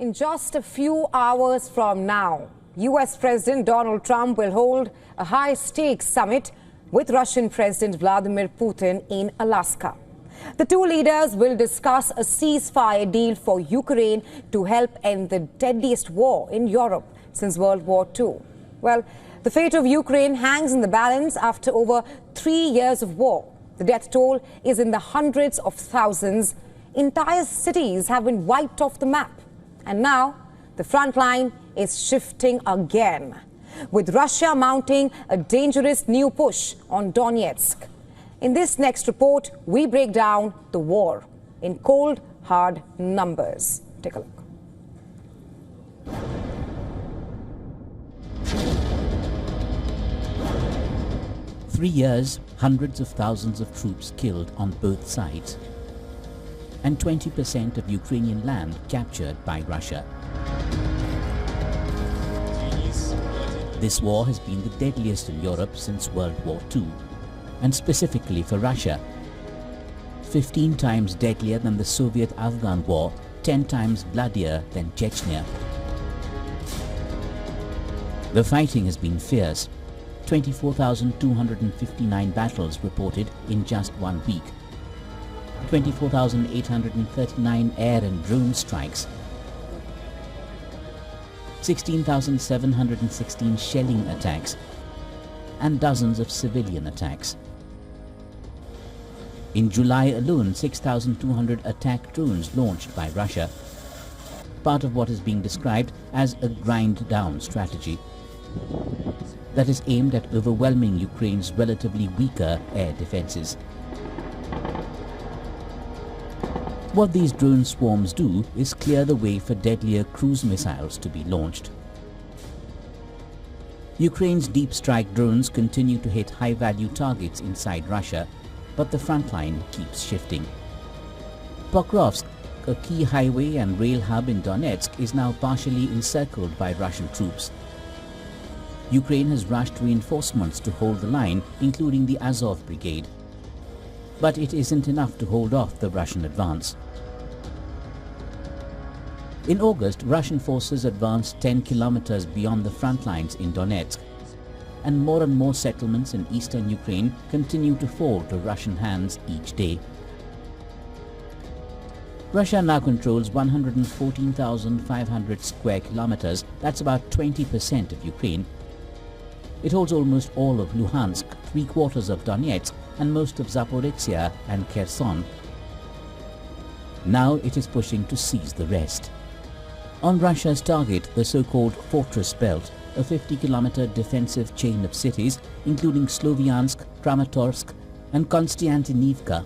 In just a few hours from now, U.S. President Donald Trump will hold a high-stakes summit with Russian President Vladimir Putin in Alaska. The two leaders will discuss a ceasefire deal for Ukraine to help end the deadliest war in Europe since World War II. Well, the fate of Ukraine hangs in the balance after over 3 years of war. The death toll is in the hundreds of thousands. Entire cities have been wiped off the map. And now, the front line is shifting again, with Russia mounting a dangerous new push on Donetsk. In this next report, we break down the war in cold, hard numbers. Take a look. Three years, hundreds of thousands of troops killed on both sides, and 20% of Ukrainian land captured by Russia. This war has been the deadliest in Europe since World War II, and specifically for Russia. 15 times deadlier than the Soviet-Afghan War, 10 times bloodier than Chechnya. The fighting has been fierce. 24,259 battles reported in just 1 week. 24,839 air and drone strikes, 16,716 shelling attacks, and dozens of civilian attacks. In July alone, 6,200 attack drones launched by Russia, part of what is being described as a grind-down strategy that is aimed at overwhelming Ukraine's relatively weaker air defenses. What these drone swarms do is clear the way for deadlier cruise missiles to be launched. Ukraine's deep strike drones continue to hit high-value targets inside Russia, but the front line keeps shifting. Pokrovsk, a key highway and rail hub in Donetsk, is now partially encircled by Russian troops. Ukraine has rushed reinforcements to hold the line, including the Azov Brigade. But it isn't enough to hold off the Russian advance. In August, Russian forces advanced 10 kilometers beyond the front lines in Donetsk, and more settlements in eastern Ukraine continue to fall to Russian hands each day. Russia now controls 114,500 square kilometers, that's about 20% of Ukraine. It holds almost all of Luhansk, 3/4 of Donetsk, and most of Zaporizhia and Kherson. Now it is pushing to seize the rest. On Russia's target, the so-called Fortress Belt, a 50-kilometer defensive chain of cities, including Sloviansk, Kramatorsk, and Konstantinivka,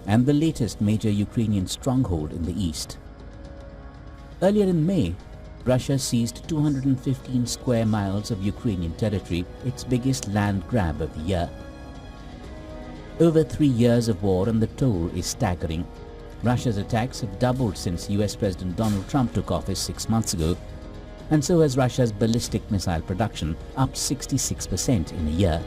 and the latest major Ukrainian stronghold in the east. Earlier in May, Russia seized 215 square miles of Ukrainian territory, its biggest land grab of the year. Over 3 years of war, and the toll is staggering. Russia's attacks have doubled since US President Donald Trump took office 6 months ago, and so has Russia's ballistic missile production, up 66% in a year.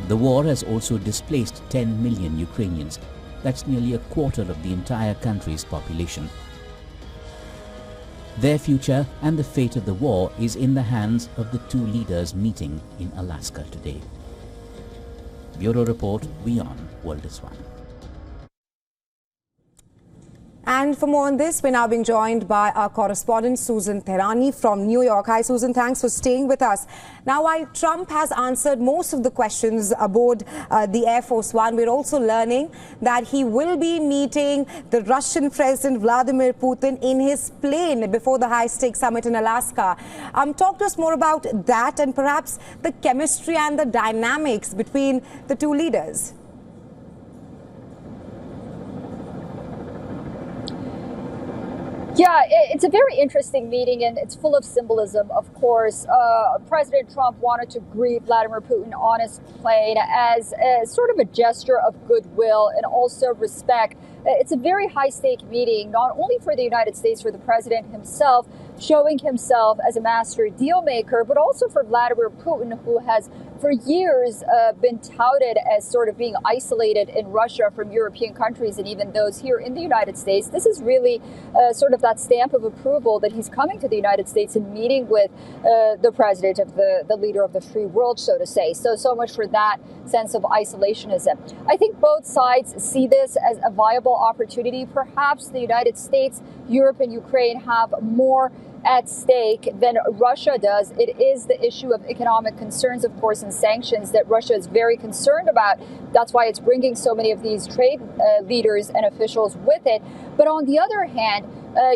The war has also displaced 10 million Ukrainians. That's nearly a quarter of the entire country's population. Their future and the fate of the war is in the hands of the two leaders meeting in Alaska today. Bureau Report, WION World is One. And for more on this, we're now being joined by our correspondent Susan Tehrani from New York. Hi, Susan. Thanks for staying with us. Now, while Trump has answered most of the questions aboard the Air Force One, we're also learning that he will be meeting the Russian President Vladimir Putin in his plane before the high-stakes summit in Alaska. Talk to us more about that and perhaps the chemistry and the dynamics between the two leaders. Yeah, it's a very interesting meeting, and it's full of symbolism, of course. President Trump wanted to greet Vladimir Putin on his plane as a sort of a gesture of goodwill and also respect. It's a very high-stake meeting, not only for the United States, for the president himself, showing himself as a master deal maker, but also for Vladimir Putin, who has for years been touted as sort of being isolated in Russia from European countries and even those here in the United States. This is really sort of that stamp of approval that he's coming to the United States and meeting with the president of the leader of the free world, so to say. So much for that sense of isolationism. I think both sides see this as a viable opportunity. Perhaps the United States, Europe, and Ukraine have more at stake than Russia does. It is the issue of economic concerns, of course, and sanctions that Russia is very concerned about. That's why it's bringing so many of these trade leaders and officials with it. But on the other hand,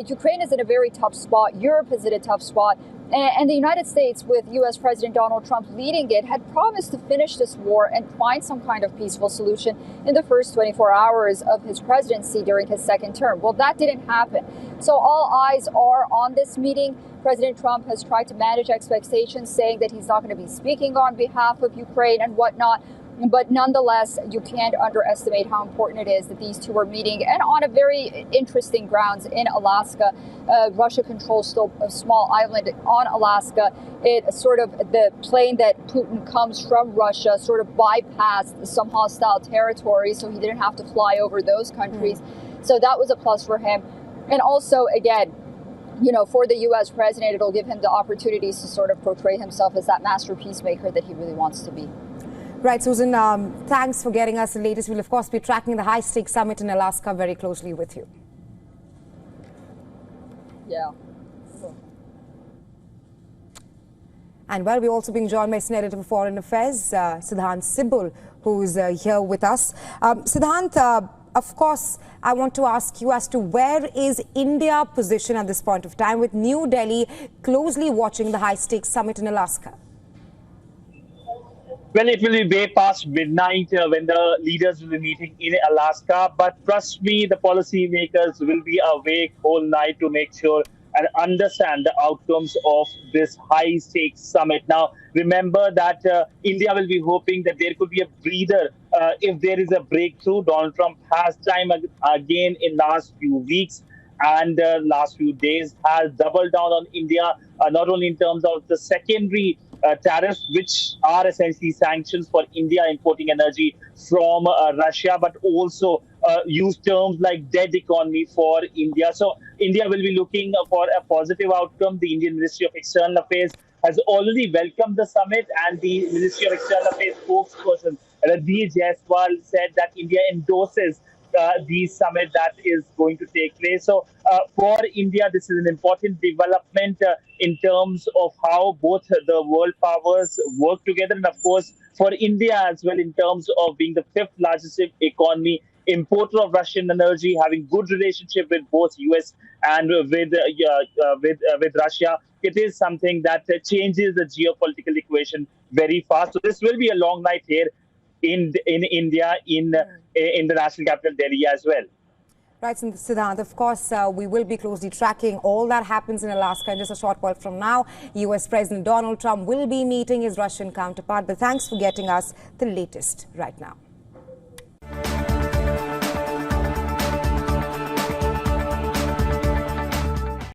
Ukraine is in a very tough spot. Europe is in a tough spot. And the United States, with U.S. President Donald Trump leading it, had promised to finish this war and find some kind of peaceful solution in the first 24 hours of his presidency during his second term. Well, that didn't happen. So all eyes are on this meeting. President Trump has tried to manage expectations, saying that he's not going to be speaking on behalf of Ukraine and whatnot. But nonetheless, you can't underestimate how important it is that these two are meeting, and on a very interesting grounds in Alaska. Russia controls still a small island on Alaska. It sort of, the plane that Putin comes from Russia sort of bypassed some hostile territory, so he didn't have to fly over those countries. So that was a plus for him. And also, again, you know, for the U.S. president, it'll give him the opportunities to sort of portray himself as that master peacemaker that he really wants to be. Right, Susan, thanks for getting us the latest. We'll, of course, be tracking the high-stakes summit in Alaska very closely with you. Yeah. And, well, we're also being joined by Senior Editor for Foreign Affairs, Siddhant Sibul, who's here with us. Siddhant, of course, I want to ask you as to where is India positioned at this point of time, with New Delhi closely watching the high-stakes summit in Alaska? Well, it will be way past midnight when the leaders will be meeting in Alaska. But trust me, the policymakers will be awake whole night to make sure and understand the outcomes of this high-stakes summit. Now, remember that India will be hoping that there could be a breather if there is a breakthrough. Donald Trump has time again in last few weeks and last few days has doubled down on India, not only in terms of the secondary tariffs, which are essentially sanctions for India importing energy from Russia, but also use terms like dead economy for India. So India will be looking for a positive outcome. The Indian Ministry of External Affairs has already welcomed the summit, and the Ministry of External Affairs spokesperson Ranveer Jaiswal said that India endorses the summit that is going to take place. So for India, this is an important development in terms of how both the world powers work together. And of course, for India as well, in terms of being the fifth largest economy, importer of Russian energy, having good relationship with both US and with Russia, it is something that changes the geopolitical equation very fast. So this will be a long night here in India, in the national capital Delhi as well. Right, Siddhant, of course, we will be closely tracking all that happens in Alaska. In just a short while from now, U.S. President Donald Trump will be meeting his Russian counterpart. But thanks for getting us the latest right now.